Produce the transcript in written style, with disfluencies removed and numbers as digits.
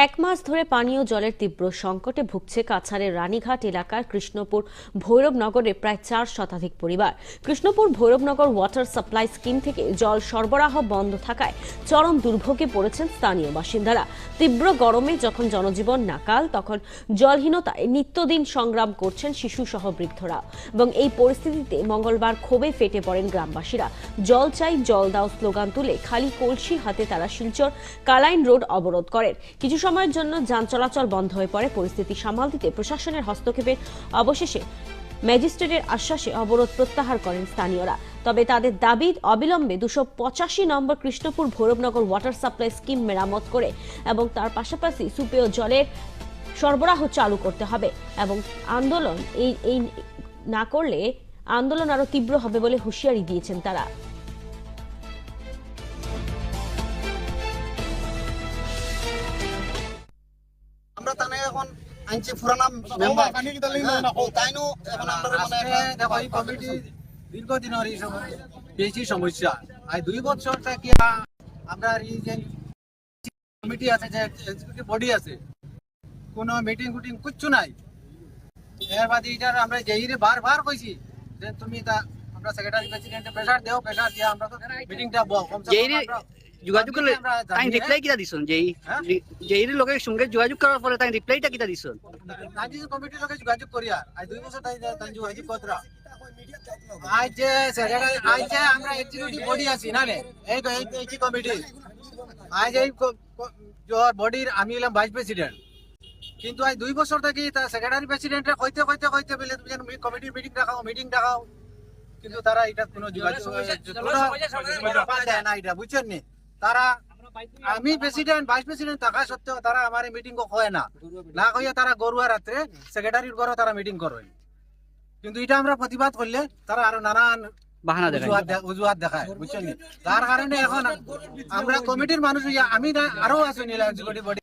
এক মাস ধরে পানীয় জলের তীব্র সংকটে ভুগছে কাছাড়ের রানীঘাট এলাকার কৃষ্ণপুর ভৈরবনগরের প্রায় 4 শতাধিক পরিবার। Krishnapur Bhairabnagar water supply scheme থেকে জল সরবরাহ বন্ধ থাকায় চরম দুর্ভোগে পড়েছেন স্থানীয় বাসিন্দারা। তীব্র গরমে যখন জনজীবন নাকাল, তখন জলহীনতায় নিত্যদিন সংগ্রাম করছেন শিশু সহ বৃদ্ধরা। এবং এই পরিস্থিতিতে মঙ্গলবার ক্ষোভে ফেটে পড়েন গ্রামবাসীরা। জল চাই, জল দাও স্লোগান তুলে খালি কলসি হাতে তারা শিলচর কালাইন রোড অবরোধ করেন। কিছু সময়ের জন্য যান চলাচল বন্ধ হয়ে পড়ে। পরিস্থিতি সামাল দিতে প্রশাসনের হস্তক্ষেপের অবশেষে ম্যাজিস্ট্রেটের আশ্বাসে অবরোধ প্রত্যাহার করেন স্থানীয়রা। তবে তাদের দাবি অবিলম্বে 285 নম্বর Krishnapur Bhairabnagar water supply scheme মেরামত করে এবং তার পাশাপাশি সুপেয় জলের সরবরাহ চালু করতে হবে এবং আন্দোলন এই না করলে আন্দোলন আরো তীব্র হবে বলে হুঁশিয়ারি দিয়েছেন তারা। আমরা তানে এখন আইনছি পুরানা মেম্বার তাইনো এখন আমরা মানে দেখো এই কমিটি দীর্ঘদিনের এই বেশি সমস্যা আই 2 বছর থেকে আমরা এই যে কমিটি আছে, যে এক্সিকিউটিভ বডি আছে, কোনো মিটিং কুটিং কিচ্ছু নাই। এর বাদে এটার আমরা যেইরে বারবার কইছি যে তুমি তা আমরা সেক্রেটারি প্রেসিডেন্টে প্রেসার দেও, প্রেসার দিয়ে আমরা তো মিটিংটা বল কম সে কম যোগাযোগ করলে তাই রিপ্লাই কিটা দিছন যেই লোকের সঙ্গে যোগাযোগ করার পরে তাই রিপ্লাইটা কিটা দিছন? নাজি কমিটির লোকে যোগাযোগ করিয়া আজ 2 বছর তাই যোগাযোগ কতরা আজ যে সেক্রেটারি আজ যে আমরা এক্সিকিউটিভ বডি আছি না রে এই কমিটি আজ এই জোর বডির আমি হলাম ভাইস প্রেসিডেন্ট, কিন্তু আজ 2 বছর থেকে তা সেক্রেটারি প্রেসিডেন্টরা কইতে বলে তুমি কমিটির মিটিং ডাকাও, কিন্তু তারা এটা কোনো যোগাযোগ দেয় না। এটা বুঝছেন নি? তারা আমি প্রেসিডেন্ট ভাইস প্রেসিডেন্ট থাকা সত্ত্বেও তারা আমার মিটিং হয় না কইয়া তারা গরুয়া রাত্রে সেক্রেটারির ঘরে তারা মিটিং করে। কিন্তু এটা আমরা প্রতিবাদ করলে তারা আরো নানান বাহানা দেখায়, অজুহাত দেখায়, বুঝছেন নি? তার কারণে এখন আমরা কমিটির মানুষ আমি আরো আছি নীলা এক্সিকিউটিভ বডি